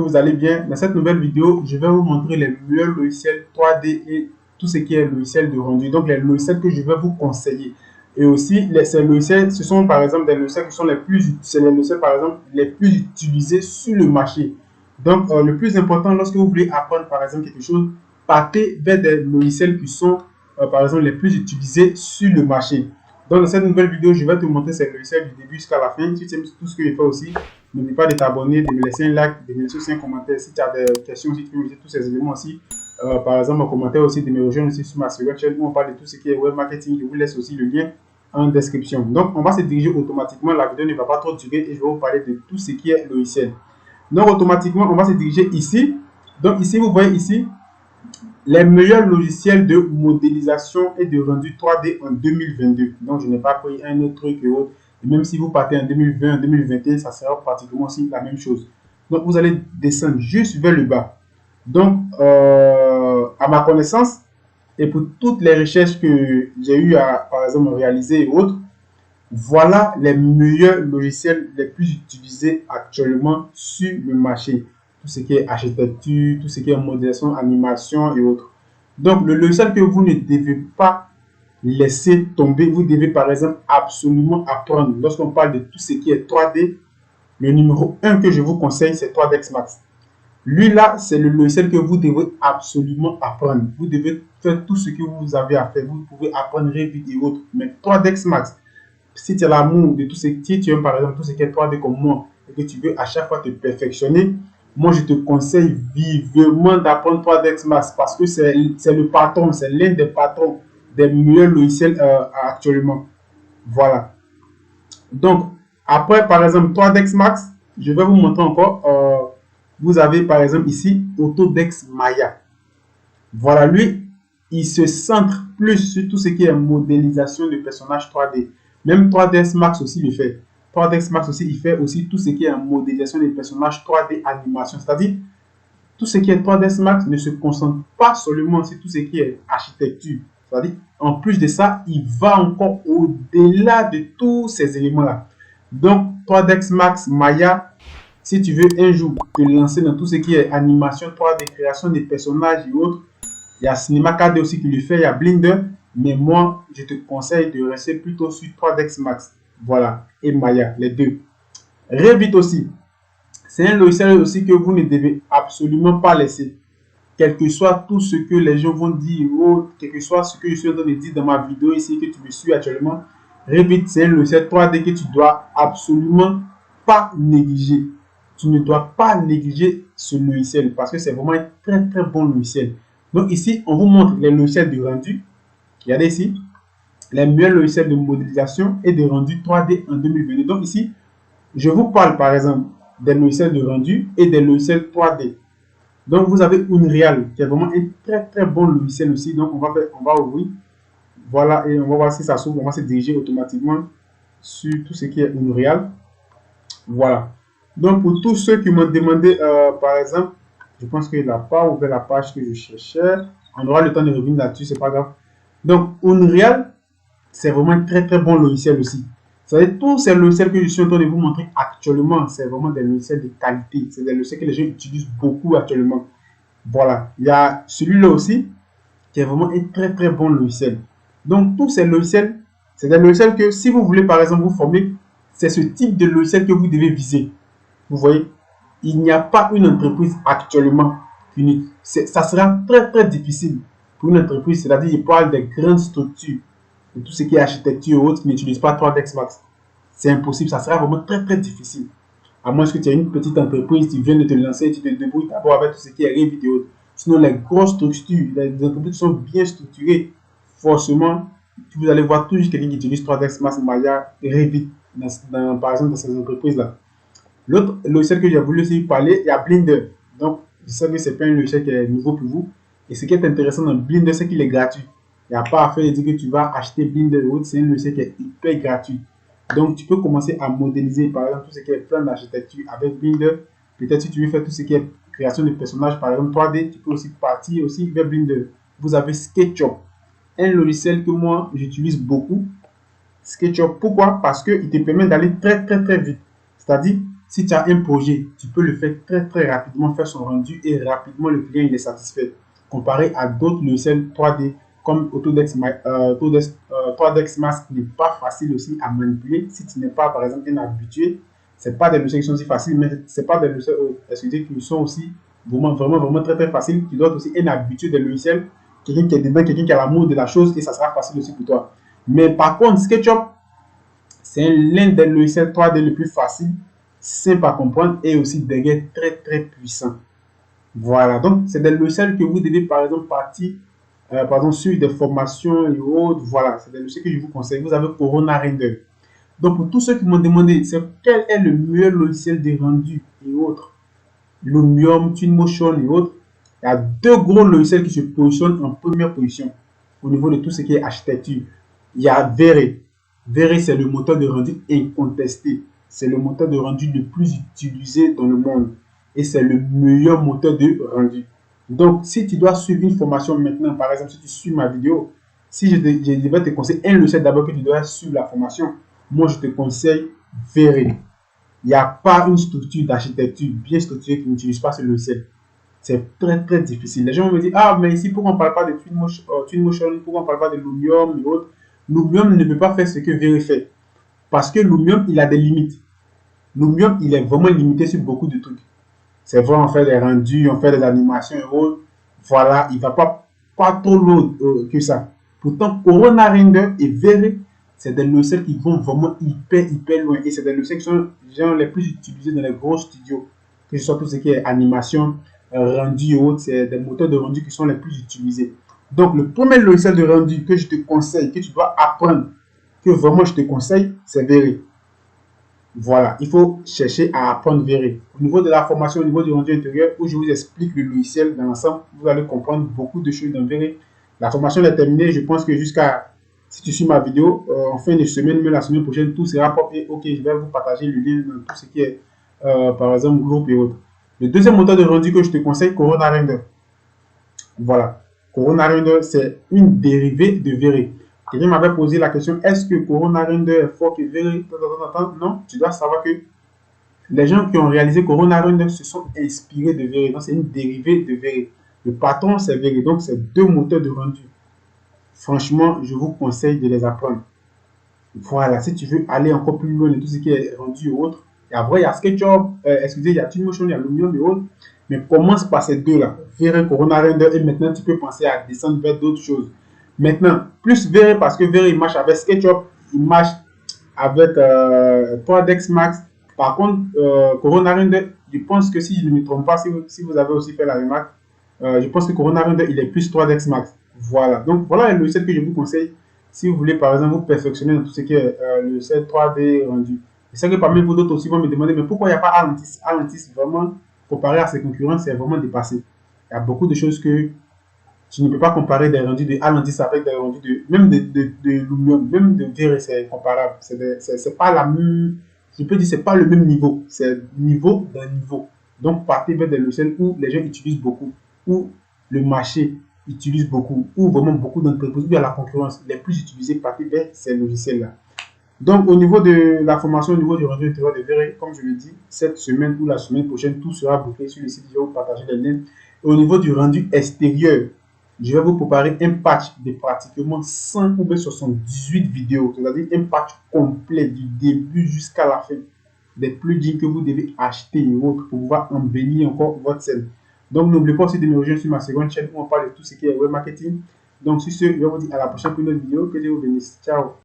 Vous allez bien. Dans cette nouvelle vidéo, je vais vous montrer les meilleurs logiciels 3D et tout ce qui est logiciel de rendu. Donc, les logiciels que je vais vous conseiller. Et aussi, ces logiciels, ce sont par exemple des logiciels qui sont les plus utilisés sur le marché. Donc, le plus important, lorsque vous voulez apprendre par exemple quelque chose, partez vers des logiciels qui sont par exemple les plus utilisés sur le marché. Donc, dans cette nouvelle vidéo, je vais te montrer ces logiciels du début jusqu'à la fin. Si tu aimes tout ce que je fais aussi, n'oublie pas de t'abonner, de me laisser un like, de me laisser aussi un commentaire. Si tu as des questions, si tu veux me dire tous ces éléments aussi, par exemple, en commentaire aussi, de me rejoindre aussi sur ma chaîne où on parle de tout ce qui est web marketing. Je vous laisse aussi le lien en description. Donc, on va se diriger automatiquement. La vidéo ne va pas trop durer et je vais vous parler de tout ce qui est logiciel. Donc, automatiquement, on va se diriger ici. Donc, ici, vous voyez ici, les meilleurs logiciels de modélisation et de rendu 3D en 2022. Donc, je n'ai pas pris un autre truc et autre. Et même si vous partez en 2020, en 2021, ça sera pratiquement aussi la même chose. Donc, vous allez descendre juste vers le bas. Donc, à ma connaissance, et pour toutes les recherches que j'ai eu à, par exemple, réaliser et autres, voilà les meilleurs logiciels les plus utilisés actuellement sur le marché. Tout ce qui est architecture, tout ce qui est modélisation, animation et autres. Donc, le logiciel que vous ne devez pas laisser tomber, vous devez par exemple absolument apprendre. Lorsqu'on parle de tout ce qui est 3D, le numéro 1 que je vous conseille, c'est 3ds Max. Lui là, c'est le logiciel que vous devez absolument apprendre. Vous devez faire tout ce que vous avez à faire. Vous pouvez apprendre Revit et autres. Mais 3ds Max, si tu as l'amour de tout ce qui, tu aimes par exemple tout ce qui est 3D comme moi et que tu veux à chaque fois te perfectionner, moi je te conseille vivement d'apprendre 3ds Max parce que c'est le patron, c'est l'un des patrons des meilleurs logiciels actuellement. Voilà. Donc, après par exemple 3ds Max, je vais vous montrer encore. Vous avez par exemple ici Autodesk Maya. Voilà, lui, il se centre plus sur tout ce qui est modélisation de personnages 3D. Même 3ds Max aussi le fait. 3ds Max aussi, il fait aussi tout ce qui est modélisation des personnages 3D animation. C'est-à-dire, tout ce qui est 3ds Max ne se concentre pas seulement sur tout ce qui est architecture. C'est-à-dire, en plus de ça, il va encore au-delà de tous ces éléments-là. Donc, 3ds Max, Maya, si tu veux un jour te lancer dans tout ce qui est animation 3D, création des personnages et autres, il y a Cinema 4D aussi qui le fait, il y a Blender, mais moi, je te conseille de rester plutôt sur 3ds Max. Voilà, et Maya, les deux. Revit aussi, c'est un logiciel aussi que vous ne devez absolument pas laisser. Quel que soit tout ce que les gens vont dire, ou quel que soit ce que je suis en train de dire dans ma vidéo ici, que tu me suis actuellement, Revit, c'est un logiciel 3D que tu dois absolument pas négliger. Tu ne dois pas négliger ce logiciel parce que c'est vraiment un très très bon logiciel. Donc ici, on vous montre les logiciels de rendu. Regardez ici, les meilleurs logiciels de modélisation et de rendu 3D en 2022. Donc ici, je vous parle par exemple des logiciels de rendu et des logiciels 3D. Donc vous avez Unreal qui est vraiment un très très bon logiciel aussi. Donc on va ouvrir. Voilà, et on va voir si ça s'ouvre. On va se diriger automatiquement sur tout ce qui est Unreal. Voilà. Donc pour tous ceux qui m'ont demandé, par exemple, je pense qu'il n'a pas ouvert la page que je cherchais. On aura le temps de revenir là-dessus, c'est pas grave. Donc Unreal, c'est vraiment un très très bon logiciel aussi. Vous savez, tous ces logiciels que je suis en train de vous montrer actuellement, c'est vraiment des logiciels de qualité. C'est des logiciels que les gens utilisent beaucoup actuellement. Voilà. Il y a celui-là aussi, qui est vraiment un très très bon logiciel. Donc tous ces logiciels, c'est des logiciels que si vous voulez par exemple vous former, c'est ce type de logiciel que vous devez viser. Vous voyez, il n'y a pas une entreprise actuellement unique. Ça sera très très difficile pour une entreprise, c'est-à-dire il parle des grandes structures, de tout ce qui est architecture ou autre, qui n'utilise pas 3ds Max. C'est impossible, ça sera vraiment très très difficile. À moins que tu aies une petite entreprise, tu viens de te lancer, tu te débrouilles d'abord avec tout ce qui est Revit et autres. Sinon, les grosses structures, les entreprises sont bien structurées, forcément, vous allez voir toujours quelqu'un qui utilise 3ds Max, Maya et Revit, par exemple, dans ces entreprises-là. L'autre logiciel que j'ai voulu aussi parler, il y a Blender. Donc, je sais que ce n'est pas un logiciel qui est nouveau pour vous. Et ce qui est intéressant dans Blender, c'est qu'il est gratuit. Il n'y a pas à faire de dire que tu vas acheter Blender ou autre, c'est un logiciel qui est hyper gratuit. Donc, tu peux commencer à modéliser, par exemple, tout ce qui est plan d'architecture avec Blender. Peut-être si tu veux faire tout ce qui est création de personnages, par exemple 3D, tu peux aussi partir aussi vers Blender. Vous avez SketchUp, un logiciel que moi, j'utilise beaucoup. SketchUp, pourquoi? Parce qu'il te permet d'aller très, très, très vite. C'est-à-dire, si tu as un projet, tu peux le faire très rapidement, faire son rendu et rapidement le client il est satisfait. Comparé à d'autres logiciels 3D comme Autodesk, 3ds Max n'est pas facile aussi à manipuler si tu n'es pas par exemple un habitué. C'est pas des logiciels qui sont aussi faciles, mais c'est pas des logiciels qui sont aussi vraiment très faciles. Tu dois être aussi un habitué des logiciels, quelqu'un qui est dedans, quelqu'un qui a l'amour de la chose et ça sera facile aussi pour toi. Mais par contre, SketchUp, c'est l'un des logiciels 3D les plus faciles, simple à comprendre et aussi derrière très puissant. Voilà, donc c'est des logiciels que vous devez par exemple partir par exemple sur des formations et autres. Voilà, c'est des logiciels que je vous conseille. Vous avez Corona Render. Donc pour tous ceux qui m'ont demandé c'est quel est le meilleur logiciel de rendu et autres, Lumium, Twinmotion et autres, il y a deux gros logiciels qui se positionnent en première position au niveau de tout ce qui est architecture. Il y a Vray. Vray, c'est le moteur de rendu incontesté. C'est le moteur de rendu le plus utilisé dans le monde. Et c'est le meilleur moteur de rendu. Donc, si tu dois suivre une formation maintenant, par exemple, si tu suis ma vidéo, si je devais te conseiller un logiciel d'abord que tu dois suivre la formation, moi, je te conseille Vray. Il n'y a pas une structure d'architecture bien structurée qui n'utilise pas ce logiciel. C'est très difficile. Les gens me disent, ah, mais ici, pourquoi on ne parle pas de Twinmotion, pourquoi on ne parle pas de Lumium et autres. Lumium ne peut pas faire ce que Vray fait. Parce que Lumium, il a des limites. Lumium, il est vraiment limité sur beaucoup de trucs. C'est vrai, on fait des rendus, on fait des animations et autres. Voilà, il ne va pas trop loin que ça. Pourtant, Corona Render et Vray, c'est des logiciels qui vont vraiment hyper loin. Et c'est des logiciels qui sont genre, les plus utilisés dans les gros studios. Que ce soit tout ce qui est animation, rendu et autres, c'est des moteurs de rendu qui sont les plus utilisés. Donc, le premier logiciel de rendu que je te conseille, que tu dois apprendre, que vraiment je te conseille, c'est Vray. Voilà, il faut chercher à apprendre Vray. Au niveau de la formation, au niveau du rendu intérieur, où je vous explique le logiciel dans l'ensemble, vous allez comprendre beaucoup de choses dans Vray. La formation est terminée, je pense que jusqu'à, si tu suis ma vidéo, en fin de semaine, mais la semaine prochaine, tout sera propre et ok, je vais vous partager le lien dans tout ce qui est, par exemple, groupe et autres. Le deuxième moteur de rendu que je te conseille, Corona Render. Voilà, Corona Render, c'est une dérivée de Vray. Quelqu'un m'avait posé la question, est-ce que Corona Render est fort que Vray? Non, tu dois savoir que les gens qui ont réalisé Corona Render se sont inspirés de Vray. Donc, c'est une dérivée de Vray. Le patron, c'est Vray. Donc, c'est deux moteurs de rendu. Franchement, je vous conseille de les apprendre. Voilà, si tu veux aller encore plus loin de tout ce qui est rendu et autres. Et après, il y a SketchUp, il y a Twinmotion, il y a Lumium et autres. Mais commence par ces deux-là. Vray, Corona Render, et maintenant, tu peux penser à descendre vers d'autres choses. Maintenant, plus Vray, parce que Vray, il marche avec SketchUp, il marche avec 3ds Max. Par contre, Corona Render, je pense que si je ne me trompe pas, si vous avez aussi fait la remarque, je pense que Corona Render, il est plus 3ds Max. Voilà. Donc, voilà le logiciel que je vous conseille si vous voulez, par exemple, vous perfectionner dans tout ce qui est le logiciel 3D rendu. Je sais que parmi vous d'autres aussi vont me demander, mais pourquoi il n'y a pas Allentis? Allentis, vraiment, comparé à ses concurrents, c'est vraiment dépassé. Il y a beaucoup de choses que tu ne peux pas comparer des rendus de Allentis avec des rendus même de Lumium, même de Vray, c'est comparable. C'est pas la même, je peux dire, c'est pas le même niveau. C'est niveau d'un niveau. Donc, partez vers des logiciels où les gens utilisent beaucoup, où le marché utilise beaucoup, où vraiment beaucoup d'entreprises, où il y a la concurrence, les plus utilisés, partez vers ces logiciels-là. Donc, au niveau de la formation, au niveau du rendu intérieur de Vray, comme je l'ai dit, cette semaine ou la semaine prochaine, tout sera bouclé sur le site. Je vais vous partager les liens. Et au niveau du rendu extérieur, je vais vous préparer un patch de pratiquement 100 ou 78 vidéos, c'est-à-dire un patch complet du début jusqu'à la fin. Des plugins que vous devez acheter et autres pour pouvoir embellir encore votre scène. Donc, n'oubliez pas aussi de me rejoindre sur ma seconde chaîne où on parle de tout ce qui est web marketing. Donc, sur ce, je vais vous dire à la prochaine pour une autre vidéo. Que Dieu vous bénisse. Ciao.